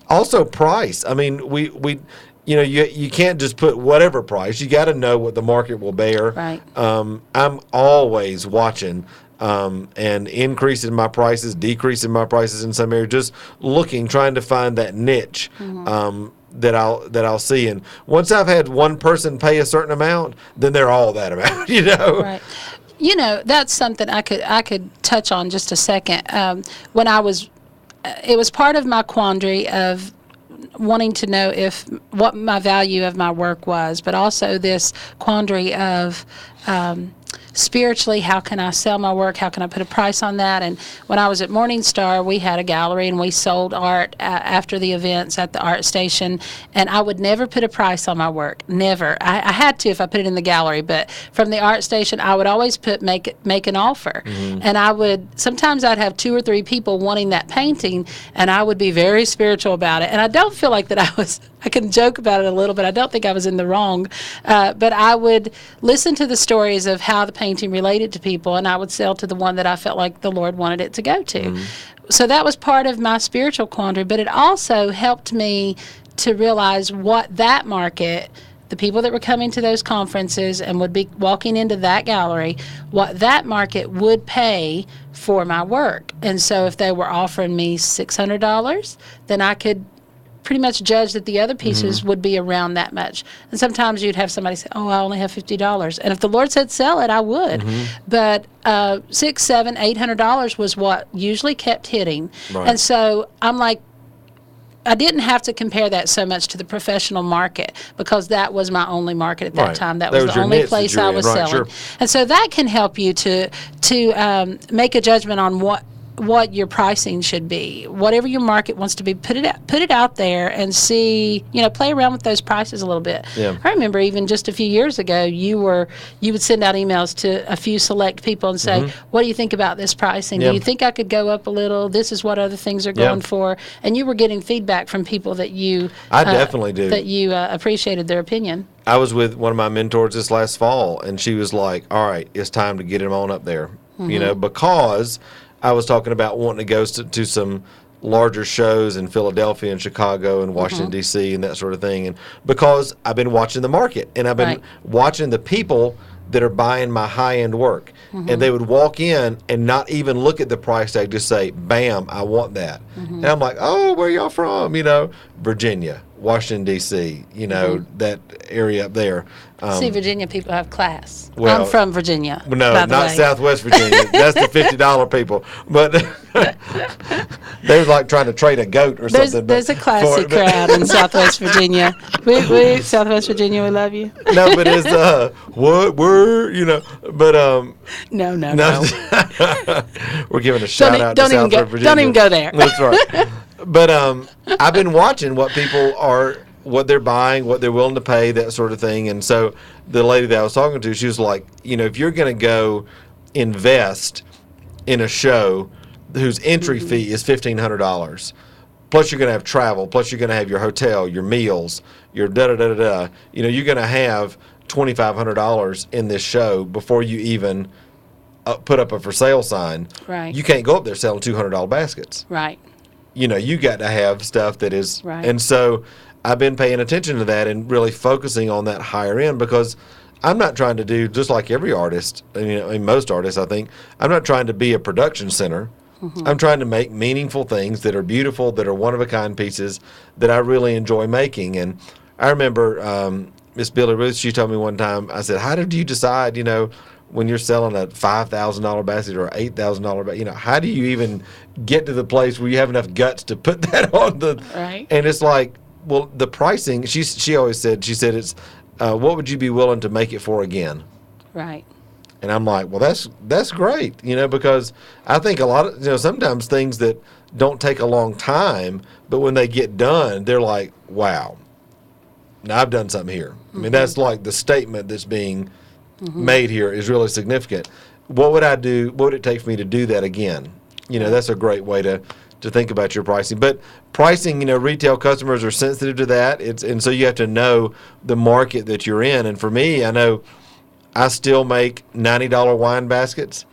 Also price. I mean, we you can't just put whatever price. You got to know what the market will bear. Right. I'm always watching and increasing my prices, decreasing my prices in some areas, just trying to find that niche that I'll see. And once I've had one person pay a certain amount, then they're all that amount. Right. That's something I could touch on just a second. When it was part of my quandary of wanting to know what my value of my work was, but also this quandary of spiritually, how can I sell my work? How can I put a price on that? And when I was at Morningstar, we had a gallery and we sold art after the events at the art station. And I would never put a price on my work. Never. I had to if I put it in the gallery, but from the art station, I would always make an offer. And sometimes I'd have 2 or 3 people wanting that painting, and I would be very spiritual about it. And I don't feel like that I can joke about it a little bit. I don't think I was in the wrong. But I would listen to the stories of how the painting related to people, and I would sell to the one that I felt like the Lord wanted it to go to. So that was part of my spiritual quandary, but it also helped me to realize what that market, the people that were coming to those conferences and would be walking into that gallery, what that market would pay for my work. And so if they were offering me $600, then I could pretty much judge that the other pieces would be around that much. And sometimes you'd have somebody say, "Oh, I only have $50." And if the Lord said sell it, I would. But $600, $700, $800 was what usually kept hitting. Right. And so I'm like, I didn't have to compare that so much to the professional market, because that was my only market at that Right. time. That That was was the your only niche that place you were I in. was Right, selling. sure. And so that can help you to make a judgment on what your pricing should be. Whatever your market wants to be, put it out there and see, play around with those prices a little bit. Yeah. I remember even just a few years ago, you would send out emails to a few select people and say, what do you think about this pricing? Yeah. Do you think I could go up a little? This is what other things are going for. And you were getting feedback from people that you I definitely do. that you appreciated their opinion. I was with one of my mentors this last fall, and she was like, all right, it's time to get him on up there, because I was talking about wanting to go to some larger shows in Philadelphia and Chicago and Washington, D.C. and that sort of thing. And because I've been watching the market, and I've been watching the people that are buying my high-end work. And they would walk in and not even look at the price tag, just say, bam, I want that. And I'm like, oh, where y'all from? Virginia, Washington, D.C., that area up there. See, Virginia people have class. Well, I'm from Virginia. No, by the not way. Southwest Virginia. That's the $50 people. But they was like trying to trade a goat or something. There's a classy crowd in Southwest Virginia. We Southwest Virginia, we love you. No, but it's but No. we're giving a shout out to Southwest Virginia. Don't even go there. That's right. But I've been watching what they're buying, what they're willing to pay, that sort of thing. And so the lady that I was talking to, she was like, if you're going to go invest in a show whose entry fee is $1,500, plus you're going to have travel, plus you're going to have your hotel, your meals, your da-da-da-da-da, you're going to have $2,500 in this show before you even put up a for sale sign. Right. You can't go up there selling $200 baskets. Right. You got to have stuff that is, right. And so I've been paying attention to that and really focusing on that higher end, because I'm not trying to do, just like every artist, most artists, I think, I'm not trying to be a production center. I'm trying to make meaningful things that are beautiful, that are one-of-a-kind pieces that I really enjoy making. And I remember Miss Billy Ruth, she told me one time, I said, how did you decide, when you're selling a $5,000 basket or $8,000 basket, how do you even get to the place where you have enough guts to put that on the, right. And it's like, well, the pricing, she always said, it's, what would you be willing to make it for again? Right. And I'm like, well, that's great, because I think a lot of, sometimes things that don't take a long time, but when they get done, they're like, wow, now I've done something here. I mean, that's like the statement that's being made here is really significant. What would I do? What would it take for me to do that again? That's a great way to think about your pricing. But pricing, retail customers are sensitive to that. And so you have to know the market that you're in. And for me, I know I still make $90 wine baskets.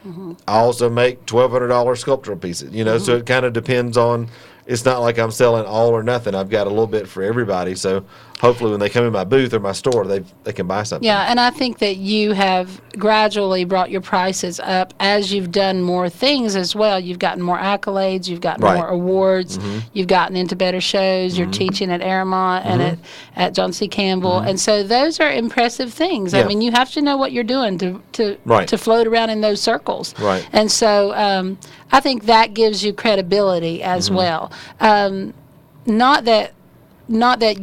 I also make $1,200 sculptural pieces, so it kind of depends on, it's not like I'm selling all or nothing. I've got a little bit for everybody. So hopefully when they come in my booth or my store, they can buy something. Yeah, and I think that you have gradually brought your prices up as you've done more things as well. You've gotten more accolades, you've gotten more awards, you've gotten into better shows, you're teaching at Aramont and at John C. Campbell. And so those are impressive things. Yeah. I mean, you have to know what you're doing to float around in those circles. Right. And so I think that gives you credibility as well. Not that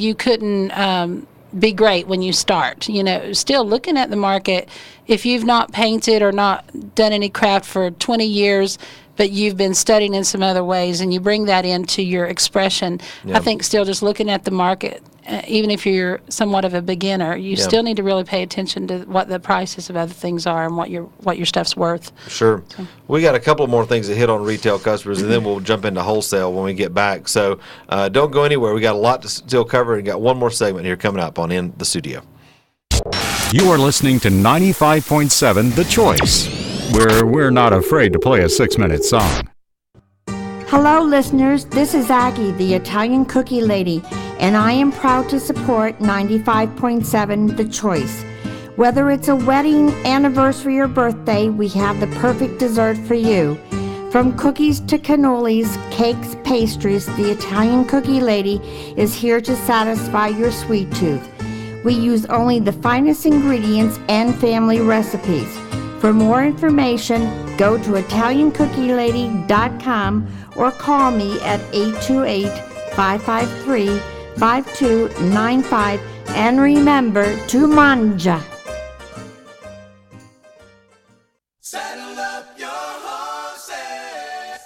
you couldn't be great when you start. Still looking at the market, if you've not painted or not done any craft for 20 years, but you've been studying in some other ways and you bring that into your expression, I think still just looking at the market, even if you're somewhat of a beginner, you still need to really pay attention to what the prices of other things are and what your stuff's worth. Sure. We got a couple more things to hit on retail customers, and then we'll jump into wholesale when we get back. So don't go anywhere. We got a lot to still cover, and got one more segment here coming up on In the Studio. You are listening to 95.7 The Choice, where we're not afraid to play a 6-minute song. Hello, listeners. This is Aggie, the Italian Cookie Lady, and I am proud to support 95.7 The Choice. Whether it's a wedding, anniversary, or birthday, we have the perfect dessert for you. From cookies to cannolis, cakes, pastries, the Italian Cookie Lady is here to satisfy your sweet tooth. We use only the finest ingredients and family recipes. For more information, go to ItalianCookieLady.com or call me at 828-553-5295, and remember to mangia. Saddle up your horses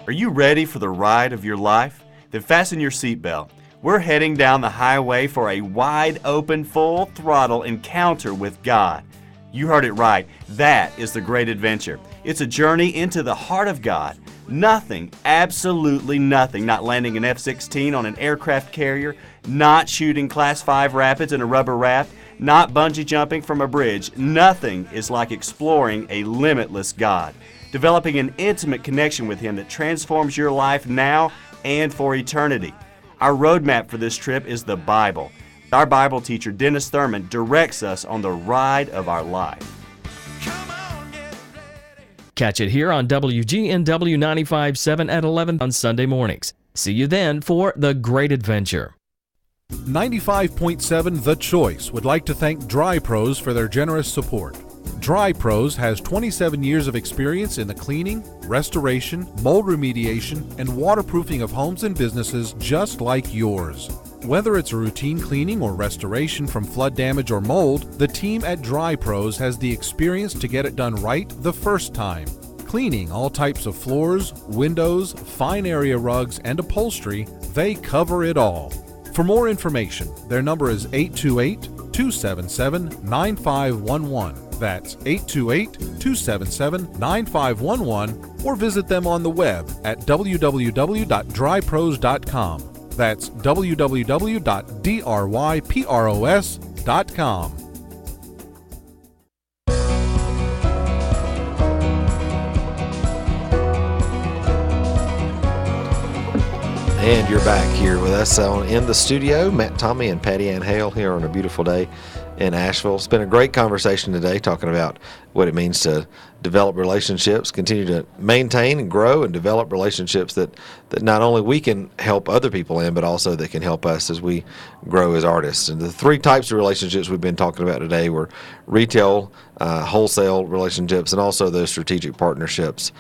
Are you ready for the ride of your life? Then fasten your seatbelt. We're heading down the highway for a wide open, full throttle encounter with God. You heard it right. That is the great adventure. It's a journey into the heart of God. Nothing, absolutely nothing, not landing an F-16 on an aircraft carrier, not shooting Class 5 rapids in a rubber raft, not bungee jumping from a bridge. Nothing is like exploring a limitless God, developing an intimate connection with Him that transforms your life now and for eternity. Our roadmap for this trip is the Bible. Our Bible teacher, Dennis Thurman, directs us on the ride of our life. Catch it here on WGNW 95.7 at 11 on Sunday mornings. See you then for The Great Adventure. 95.7 The Choice would like to thank Dry Pros for their generous support. Dry Pros has 27 years of experience in the cleaning, restoration, mold remediation, and waterproofing of homes and businesses just like yours. Whether it's a routine cleaning or restoration from flood damage or mold, the team at Dry Pros has the experience to get it done right the first time. Cleaning all types of floors, windows, fine area rugs, and upholstery, they cover it all. For more information, their number is 828-277-9511. That's 828-277-9511, or visit them on the web at www.drypros.com. That's www.drypros.com. And you're back here with us in the studio. Matt, Tommy, and Patty Ann Hale here on a beautiful day in Asheville. It's been a great conversation today talking about what it means to develop relationships, continue to maintain and grow and develop relationships that not only we can help other people in, but also that can help us as we grow as artists. And the three types of relationships we've been talking about today were retail, wholesale relationships, and also those strategic partnerships.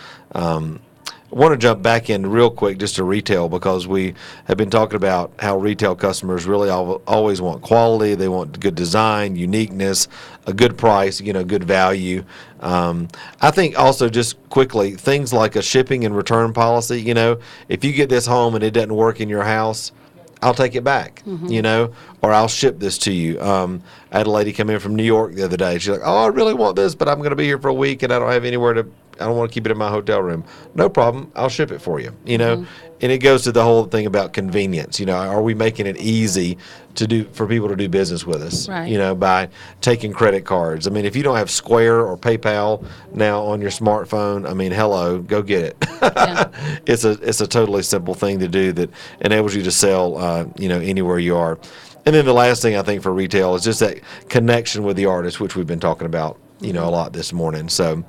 I want to jump back in real quick just to retail, because we have been talking about how retail customers really always want quality. They want good design, uniqueness, a good price, good value. I think also, just quickly, things like a shipping and return policy. If you get this home and it doesn't work in your house, I'll take it back, or I'll ship this to you. I had a lady come in from New York the other day. She's like, "Oh, I really want this, but I'm going to be here for a week and I don't have anywhere I don't want to keep it in my hotel room." No problem. I'll ship it for you, And it goes to the whole thing about convenience. Are we making it easy for people to do business with us? Right. By taking credit cards. I mean, if you don't have Square or PayPal now on your smartphone, I mean, hello, go get it. Yeah. It's a totally simple thing to do that enables you to sell, anywhere you are. And then the last thing I think for retail is just that connection with the artist, which we've been talking about, a lot this morning. So,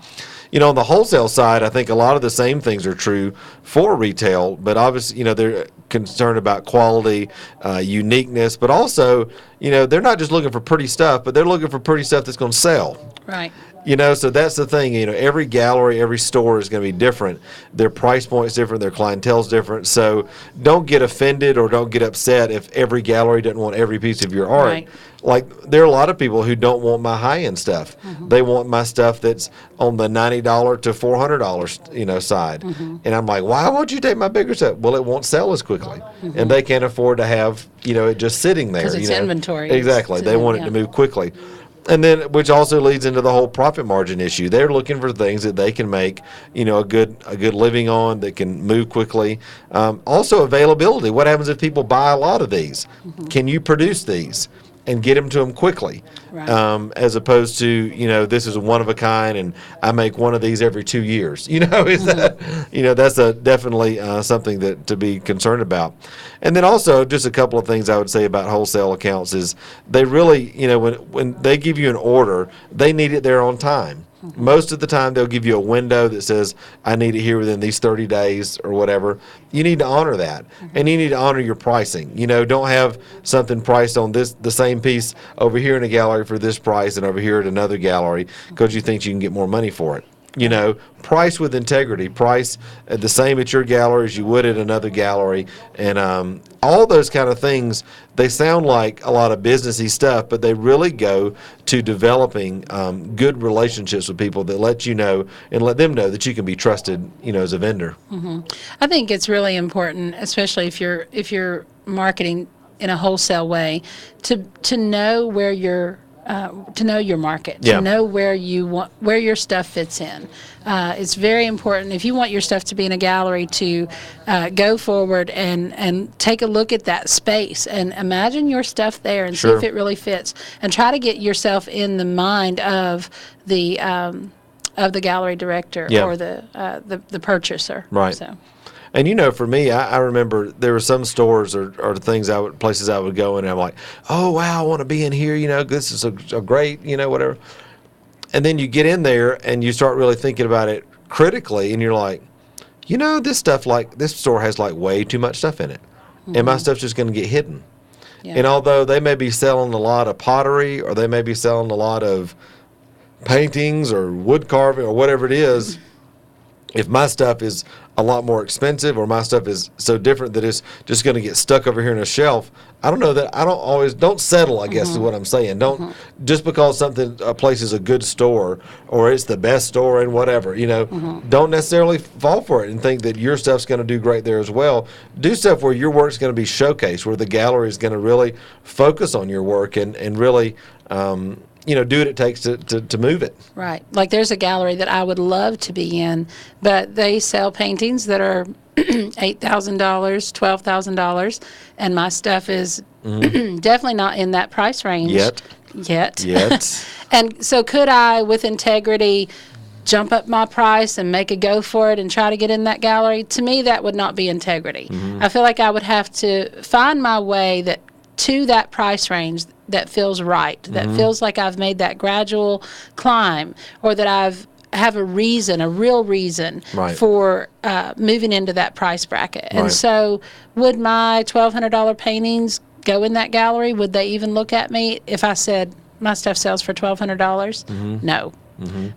on the wholesale side, I think a lot of the same things are true for retail, but obviously, they're concerned about quality, uniqueness, but also, they're not just looking for pretty stuff, but they're looking for pretty stuff that's going to sell. Right. So that's the thing. Every gallery, every store is going to be different. Their price point's different. Their clientele's different. So don't get offended or don't get upset if every gallery doesn't want every piece of your art. Right. Like, there are a lot of people who don't want my high-end stuff. They want my stuff that's on the $90 to $400, side. And I'm like, why won't you take my bigger stuff? Well, it won't sell as quickly, and they can't afford to have it just sitting there. Because it's inventory. Exactly. They want it to move quickly. And then, which also leads into the whole profit margin issue. They're looking for things that they can make, a good living on, that can move quickly. Also, availability. What happens if people buy a lot of these? Can you produce these and get them to them quickly? Right. As opposed to, this is one of a kind and I make one of these every 2 years. Is that, that's definitely something to be concerned about. And then also, just a couple of things I would say about wholesale accounts is they really, when they give you an order, they need it there on time. Most of the time, they'll give you a window that says, I need it here within these 30 days or whatever. You need to honor that. And you need to honor your pricing. Don't have something priced on the same piece over here in a gallery for this price and over here at another gallery because you think you can get more money for it. You know, price with integrity, price the same at your gallery as you would at another gallery. And all those kind of things, they sound like a lot of businessy stuff, but they really go to developing good relationships with people that let you know and let them know that you can be trusted, you know, as a vendor. I think it's really important, especially if you're marketing in a wholesale way, to know where you're to know your market, to know where your stuff fits in. It's very important if you want your stuff to be in a gallery to go forward and take a look at that space and imagine your stuff there and see if it really fits, and try to get yourself in the mind of the gallery director or the purchaser. Right. So. And you know, for me, I remember there were some stores or things places I would go in, and I'm like, oh wow, I want to be in here. You know, this is a great, you know, whatever. And then you get in there and you start really thinking about it critically, and you're like, you know, this store has like way too much stuff in it, and my stuff's just going to get hidden. Yeah. And although they may be selling a lot of pottery, or they may be selling a lot of paintings or wood carving or whatever it is, if my stuff is a lot more expensive, or my stuff is so different that it's just going to get stuck over here in a shelf, I don't settle, I guess is what I'm saying. Don't just because a place is a good store or it's the best store and whatever, you know, don't necessarily fall for it and think that your stuff's going to do great there as well. Do stuff where your work's going to be showcased, where the gallery is going to really focus on your work and really you know, do what it takes to move it. Right. Like there's a gallery that I would love to be in, but they sell paintings that are $8,000, $12,000, and my stuff is definitely not in that price range. Yet. And so could I, with integrity, jump up my price and make a go for it and try to get in that gallery? To me, that would not be integrity. I feel like I would have to find my way to that price range that feels right, that feels like I've made that gradual climb, or that have a real reason for moving into that price bracket. And so would my $1,200 paintings go in that gallery? Would they even look at me if I said my stuff sells for $1,200? No.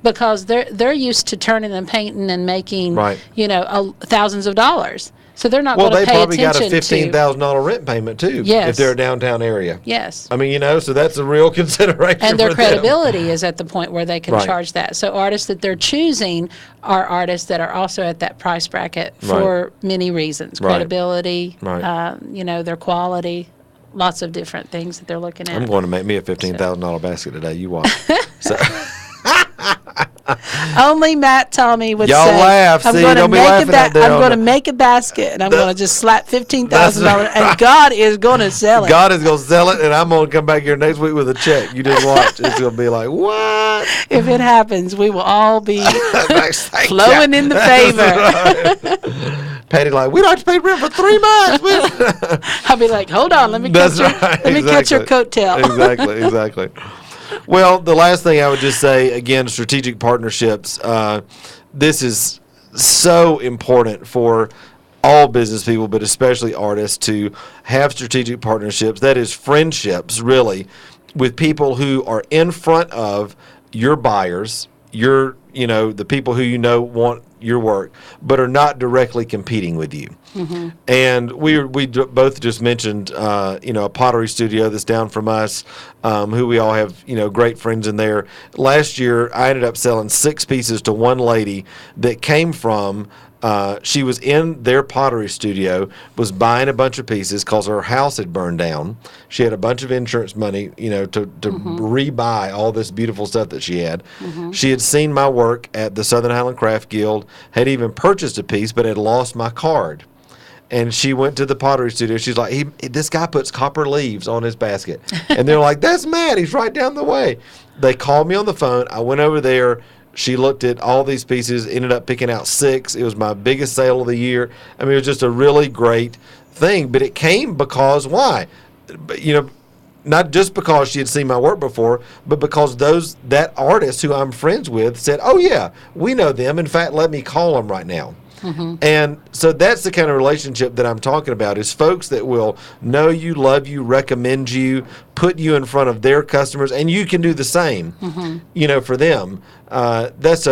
Because they're used to turning and painting and making you know thousands of dollars. So they're not going to pay attention to. Well, they probably got a $15,000 rent payment too. Yes. If they're a downtown area. Yes. I mean, you know, so that's a real consideration. And their for credibility them. Is at the point where they can charge that. So artists that they're choosing are artists that are also at that price bracket for many reasons: credibility, you know, their quality, lots of different things that they're looking at. I'm going to make me a $15,000 basket today. You watch. So. Only Matt Tommy would Y'all say, laugh. I'm going to make a basket, and I'm going to just slap $15,000, and God is going to sell it. God is going to sell it, and I'm going to come back here next week with a check. You just watch. It's going to be like, what? If it happens, we will all be flowing in the favor. Patty like, we don't have to pay rent for 3 months. I'll be like, hold on, let me catch your coattail. Exactly. Well, the last thing I would just say, again, strategic partnerships. This is so important for all business people, but especially artists, to have strategic partnerships. That is friendships, really, with people who are in front of your buyers, the people who you know want your work, but are not directly competing with you. And we both just mentioned, a pottery studio that's down from us, who we all have, great friends in there. Last year, I ended up selling 6 pieces to one lady that came from, she was in their pottery studio, was buying a bunch of pieces because her house had burned down. She had a bunch of insurance money, to rebuy all this beautiful stuff that she had. She had seen my work at the Southern Highland Craft Guild, had even purchased a piece, but had lost my card. And she went to the pottery studio. She's like, this guy puts copper leaves on his basket. And they're like, that's Matt. He's right down the way. They called me on the phone. I went over there. She looked at all these pieces, ended up picking out 6. It was my biggest sale of the year. I mean, it was just a really great thing. But it came because why? Not just because she had seen my work before, but because that artist who I'm friends with said, oh, yeah, we know them. In fact, let me call them right now. And so that's the kind of relationship that I'm talking about, is folks that will know you, love you, recommend you, put you in front of their customers, and you can do the same, for them. That's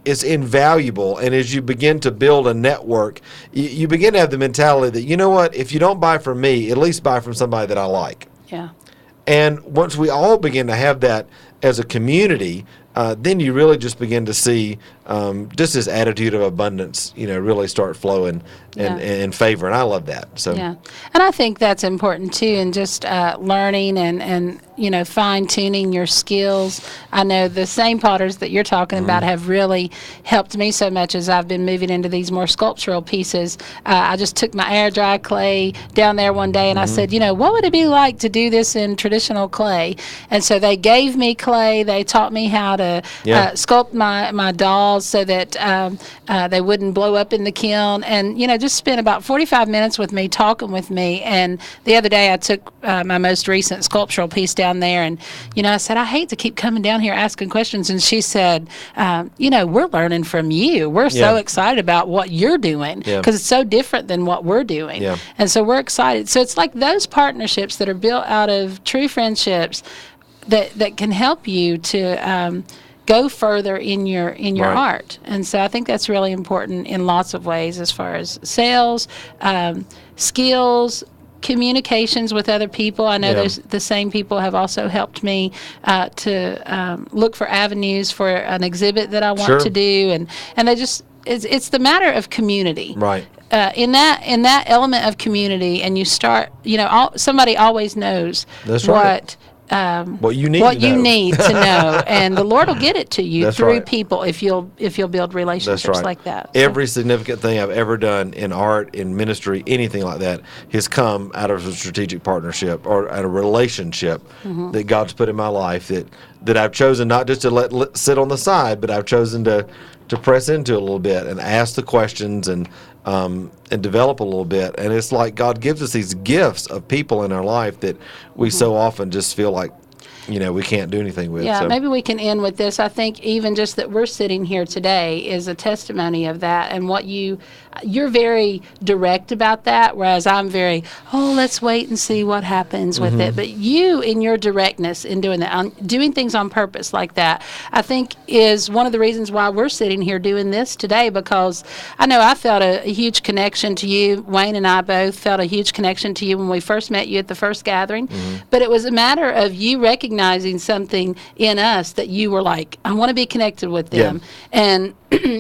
is invaluable. And as you begin to build a network, you begin to have the mentality that, you know what, if you don't buy from me, at least buy from somebody that I like. Yeah. And once we all begin to have that as a community, then you really just begin to see just this attitude of abundance, really start flowing in favor. And I love that. So yeah, and I think that's important too, and just learning and fine-tuning your skills. I know the same potters that you're talking about have really helped me so much as I've been moving into these more sculptural pieces. I just took my air dry clay down there one day and I said, what would it be like to do this in traditional clay? And so they gave me clay. They taught me how to sculpt my dolls so that they wouldn't blow up in the kiln, and just spent about 45 minutes with me, talking with me. And the other day I took my most recent sculptural piece down there, and I said, I hate to keep coming down here asking questions, and she said, we're learning from you. We're so excited about what you're doing because it's so different than what we're doing, and so we're excited. So it's like those partnerships that are built out of true friendships that can help you to go further in your art. And so I think that's really important in lots of ways, as far as sales, skills, communications with other people. I know the same people have also helped me to look for avenues for an exhibit that I want to do, and they just it's the matter of community. Right. In that element of community, and you start, somebody always knows what you need to know, and the Lord will get it to you through people if you'll build relationships like that. Every significant thing I've ever done in art, in ministry, anything like that, has come out of a strategic partnership or out of a relationship that God's put in my life that I've chosen not just to let sit on the side, but I've chosen to press into a little bit and ask the questions and develop a little bit. And it's like God gives us these gifts of people in our life that we so often just feel like, we can't do anything with. Yeah, so. Maybe we can end with this. I think even just that we're sitting here today is a testimony of that, and what you're very direct about that, whereas I'm very, let's wait and see what happens with it. But you, in your directness in doing that, doing things on purpose like that, I think is one of the reasons why we're sitting here doing this today, because I know I felt a huge connection to you. Wayne and I both felt a huge connection to you when we first met you at the first gathering. But it was a matter of you recognizing something in us that you were like, I want to be connected with them. And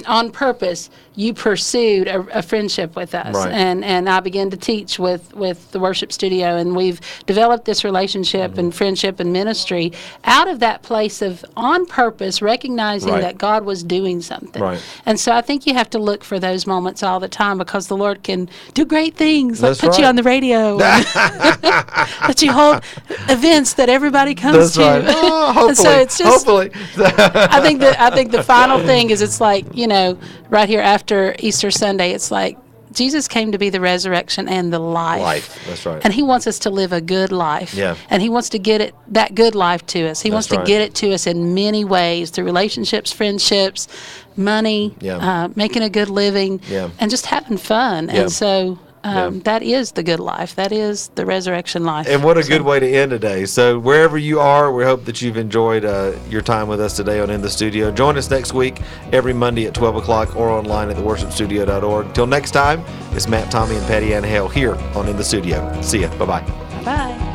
on purpose, you pursued a friendship with us. Right. And I began to teach with the worship studio, and we've developed this relationship and friendship and ministry out of that place of on purpose, recognizing that God was doing something. Right. And so I think you have to look for those moments all the time, because the Lord can do great things, like That's put you on the radio, and let you hold events that everybody comes to. Right. Oh, hopefully. And so it's just, hopefully. I think the final thing is, it's like, right here after Easter Sunday, it's like Jesus came to be the resurrection and the life. That's right. And he wants us to live a good life. Yeah. And he wants to get that good life to us. He wants to right. get it to us in many ways, through relationships, friendships, money, making a good living, and just having fun. And so that is the good life. That is the resurrection life. And what a good way to end today. So wherever you are, we hope that you've enjoyed your time with us today on In the Studio. Join us next week, every Monday at 12 o'clock, or online at theworshipstudio.org. Until next time, it's Matt, Tommy, and Pattie Ann Hale here on In the Studio. See ya. Bye-bye. Bye.